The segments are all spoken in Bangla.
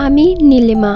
আমি নীলিমা।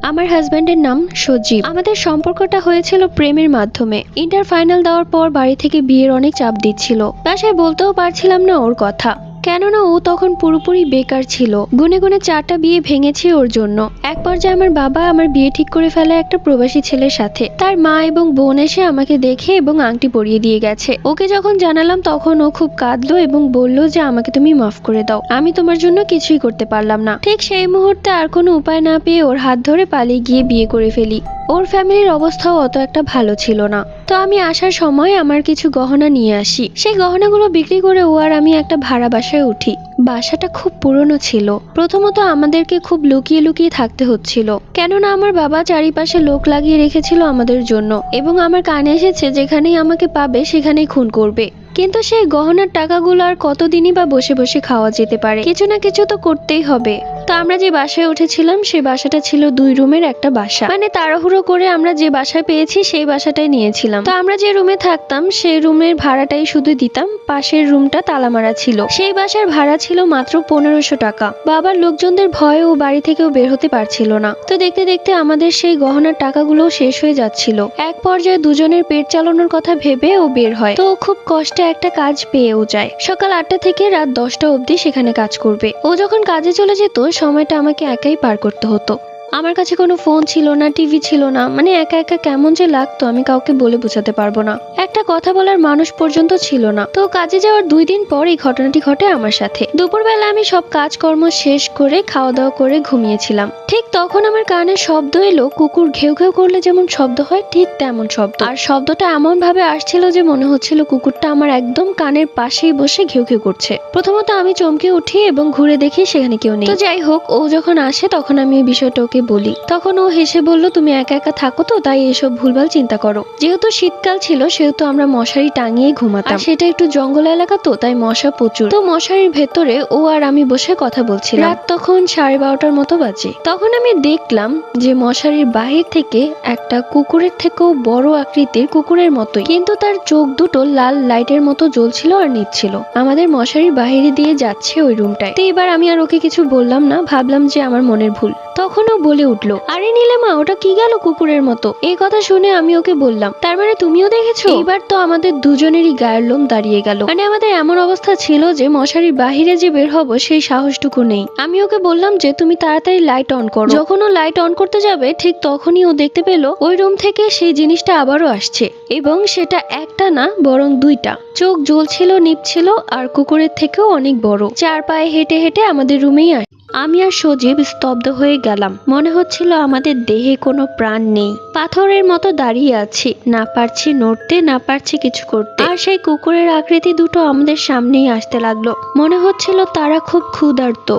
আমার হাজব্যান্ডের নাম সজীব। আমাদের সম্পর্কটা হয়েছিল প্রেমের মাধ্যমে। ইন্টার ফাইনাল দেওয়ার পর বাড়ি থেকে বিয়ের অনেক চাপ দিচ্ছিল। বাসায় বলতেও পারছিলাম না ওর কথা, কেননা ও তখন পুরোপুরি বেকার ছিল। গুনে গুনে 4টা বিয়ে ভেঙেছে ওর জন্য। এক পর্যায়ে আমার বাবা আমার বিয়ে ঠিক করে ফেলে একটা প্রবাসী ছেলের সাথে। তার মা এবং বোন এসে আমাকে দেখে এবং আংটি পরিয়ে দিয়ে গেছে। ওকে যখন জানালাম তখন ও খুব কাঁদলো এবং বলল যে আমাকে তুমি মাফ করে দাও, আমি তোমার জন্য কিছুই করতে পারলাম না। ঠিক সেই মুহূর্তে আর কোনো উপায় না পেয়ে ওর হাত ধরে পালিয়ে গিয়ে বিয়ে করে ফেলি। ওর ফ্যামিলির অবস্থাও অত একটা ভালো ছিল না। তো আমি আসার সময় আমার কিছু গহনা নিয়ে আসি। সেই গহনাগুলো বিক্রি করে ও আর আমি একটা ভাড়া বাসায় উঠি। বাসাটা খুব পুরনো ছিল। প্রথমত আমাদেরকে খুব লুকিয়ে লুকিয়ে থাকতে হচ্ছিল, কেননা আমার বাবা চারিপাশে লোক লাগিয়ে রেখেছিল আমাদের জন্য, এবং আমার কানে এসেছে যেখানেই আমাকে পাবে সেখানেই খুন করবে। কিন্তু সেই গহনার টাকাগুলো আর কতদিনই বা বসে বসে খাওয়া যেতে পারে, কিছু না কিছু তো করতেই হবে। তো আমরা যে বাসায় উঠেছিলাম সেই বাসাটা ছিল 2 রুমের একটা বাসা, মানে তাড়াহুড়ো করে আমরা যে বাসায় পেয়েছি সেই বাসাটাই নিয়েছিলাম। তো আমরা যে রুমে থাকতাম সেই রুমের ভাড়াটাই শুধু দিতাম, পাশের রুমটা তালা মারা ছিল। সেই বাসার ভাড়া ছিল মাত্র 1500 টাকা। বাবার লোকজনদের ভয়ে ও বাড়ি থেকেও বের হতে পারছিল না। তো দেখতে দেখতে আমাদের সেই গহনার টাকাগুলো শেষ হয়ে যাচ্ছিল। এক পর্যায়ে দুজনের পেট চালানোর কথা ভেবে ও বের হয়। তো খুব কষ্টে একটা কাজ পেয়েও যায়। সকাল 8টা থেকে রাত 10টা অবধি সেখানে কাজ করবে। ও যখন কাজে চলে যেত সময়টা আমাকে একাই পার করতে হতো। আমার কাছে কোনো ফোন ছিল না, টিভি ছিল না, মানে একা একা কেমন যে লাগতো আমি কাউকে বলে বোঝাতে পারবো না। একটা কথা বলার মানুষ পর্যন্ত ছিল না। তো কাজে যাওয়ার 2 দিন পর এই ঘটনাটি ঘটে আমার সাথে। দুপুরবেলা আমি সব কাজকর্ম শেষ করে খাওয়া দাওয়া করে ঘুমিয়েছিলাম। ঠিক তখন আমার কানে শব্দ এলো, কুকুর ঘেউ ঘেউ করলে যেমন শব্দ হয় ঠিক তেমন শব্দ। আর শব্দটা এমন ভাবে আসছিল যে মনে হচ্ছিল কুকুরটা আমার একদম কানের পাশেই বসে ঘেউ ঘেউ করছে। প্রথমত আমি চমকে উঠি এবং ঘুরে দেখি সেখানে কেউ নেই। তো যাই হোক, ও যখন আসে তখন আমি এই বিষয়টা ওকে বলি। তখন ও হেসে বলল, তুমি একা একা থাকো তো তাই এসব ভুলভাল চিন্তা করো। যেহেতু শীতকাল ছিল সেহেতু আমরা মশারি টাঙিয়ে ঘুমাতাম। সেটা একটু জঙ্গল এলাকা তো তাই মশা প্রচুর। তো মশারির ভেতরে ও আর আমি বসে কথা বলছিলাম। রাত তখন 12:30টার মতো বাজে। তখন আমি দেখলাম যে মশারির বাহির থেকে একটা কুকুরের থেকেও বড় আকৃতির, কুকুরের মতোই, কিন্তু তার চোখ দুটো লাল লাইটের মতো জ্বলছিল আর নিচ্ছিল। আমাদের মশারির বাহিরে দিয়ে যাচ্ছে ওই রুমটায়। তো এবার আমি আর ওকে কিছু বললাম না, ভাবলাম যে আমার মনের ভুল। তখন ও বলে উঠলো, আরে নীলিমা, ওটা কি গেল কুকুরের মতো। এই কথা শুনে আমি ওকে বললাম, তার মানে তুমিও দেখেছো? এইবার তো আমাদের দুজনেরই গায়ের লোম দাঁড়িয়ে গেল। মানে আমাদের এমন অবস্থা ছিল যে মশারির বাহিরে যে বের হবো সেই সাহসটুকু নেই। আমি ওকে বললাম যে তুমি তাড়াতাড়ি লাইট অন করো। যখন ও লাইট অন করতে যাবে ঠিক তখনই ও দেখতে পেল ওই রুম থেকে সেই জিনিসটা আবারও আসছে, এবং সেটা একটা না বরং 2টা। চোখ জ্বলছিল, নিপছিল, আর কুকুরের থেকেও অনেক বড়। 4 পায়ে হেঁটে হেঁটে আমাদের রুমেই আসে। আমি আর সজীব স্তব্ধ হয়ে গেলাম। মনে হচ্ছিল আমাদের দেহে কোনো প্রাণ নেই, পাথরের মতো দাঁড়িয়ে আছি, না পারছি নড়তে, না পারছি কিছু করতে। আর সেই কুকুরের আকৃতি দুটো আমাদের সামনেই আসতে লাগলো। মনে হচ্ছিল তারা খুব ক্ষুধার্ত।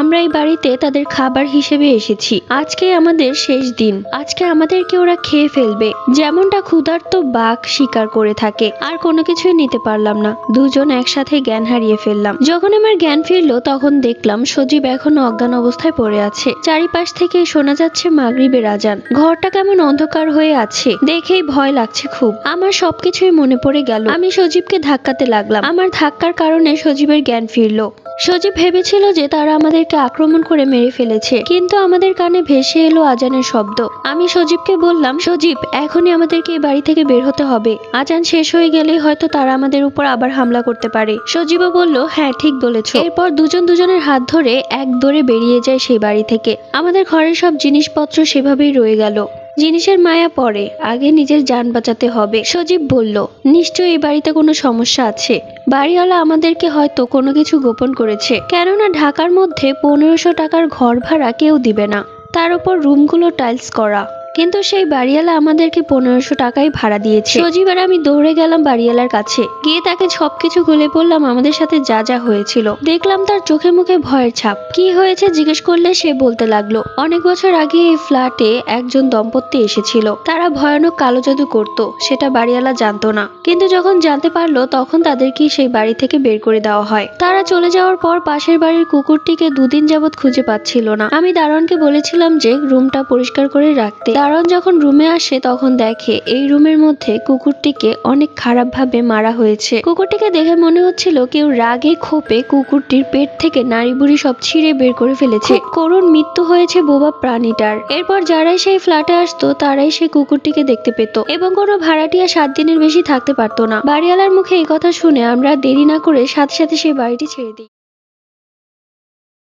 আমরা এই বাড়িতে তাদের খাবার হিসেবে এসেছি। আজকে আমাদের শেষ দিন। আজকে আমাদেরকে ওরা খেয়ে ফেলবে, যেমনটা ক্ষুধার্ত বাঘ শিকার করে থাকে। আর কোনো কিছুই নিতে পারলাম না। দুজন একসাথে জ্ঞান হারিয়ে ফেললাম। যখন আমার জ্ঞান ফিরলো তখন দেখলাম সজীব এখনো অজ্ঞান অবস্থায় পড়ে আছে। চারিপাশ থেকে শোনা যাচ্ছে মাগরিবের আজান। ঘরটা কেমন অন্ধকার হয়ে আছে, দেখেই ভয় লাগছে খুব। আমার সবকিছুই মনে পড়ে গেল। আমি সজীবকে ধাক্কাতে লাগলাম। আমার ধাক্কার কারণে সজীবের জ্ঞান ফিরলো। সজীব ভেবেছিল যে তারা আমাদেরকে আক্রমণ করে মেরে ফেলেছে, কিন্তু আমাদের কানে ভেসে এলো আজানের শব্দ। আমি সজীবকে বললাম, সজীব, এখনই আমাদেরকে এই বাড়ি থেকে বের হতে হবে। আজান শেষ হয়ে গেলেই হয়তো তারা আমাদের উপর আবার হামলা করতে পারে। সজীবও বলল, হ্যাঁ ঠিক বলেছো। এরপর দুজন দুজনের হাত ধরে এক দৌড়ে বেরিয়ে যায় সেই বাড়ি থেকে। আমাদের ঘরের সব জিনিসপত্র সেভাবেই রয়ে গেল। জিনিসের মায়া পড়ে, আগে নিজের জান বাঁচাতে হবে। সজীব বলল, নিশ্চয়ই এই বাড়িতে কোনো সমস্যা আছে। বাড়িওয়ালা আমাদেরকে হয়তো কোনো কিছু গোপন করেছে, কেননা ঢাকার মধ্যে 1500 টাকার ঘর ভাড়া কেউ দিবে না, তার উপর রুমগুলো টাইলস করা। কিন্তু সেই বাড়িওয়ালা আমাদেরকে 1500 টাকাই ভাড়া দিয়েছে। সজীব আর আমি দৌড়ে গেলাম বাড়িওয়ালার কাছে, গিয়ে তাকে সবকিছু খুলে বললাম আমাদের সাথে যা যা হয়েছিল। দেখলাম তার চোখে মুখে ভয়ের ছাপ। কি হয়েছে জিজ্ঞেস করলে সে বলতে লাগলো, অনেক বছর আগে এই ফ্ল্যাটে একজন দম্পতি এসেছিল। তারা ভয়ানক কালো জাদু করতো, সেটা বাড়িওয়ালা জানতো না, কিন্তু যখন জানতে পারলো তখন তাদেরকে সেই বাড়ি থেকে বের করে দেওয়া হয়। তারা চলে যাওয়ার পর পাশের বাড়ির কুকুরটিকে 2 দিন যাবৎ খুঁজে পাচ্ছিল না। আমি দারোয়ানকে বলেছিলাম যে রুমটা পরিষ্কার করে রাখতে। দারোয়ান যখন রুমে আসে তখন দেখে এই রুমের মধ্যে কুকুরটিকে অনেক খারাপ ভাবে মারা হয়েছে। কুকুরটিকে দেখে মনে হচ্ছিল কেউ রাগে ক্ষোভে কুকুরটির পেট থেকে নাড়ি বুড়ি সব ছিঁড়ে বের করে ফেলেছে। করুণ মৃত্যু হয়েছে বোবা প্রাণীটার। এরপর যারাই সেই ফ্ল্যাটে আসতো তারাই সেই কুকুরটিকে দেখতে পেত এবং কোনো ভাড়াটিয়া 7 দিনের বেশি থাকতে পারতো না। বাড়িওয়ালার মুখে এই কথা শুনে আমরা দেরি না করে সাথে সাথে সেই বাড়িটি ছেড়ে দিই।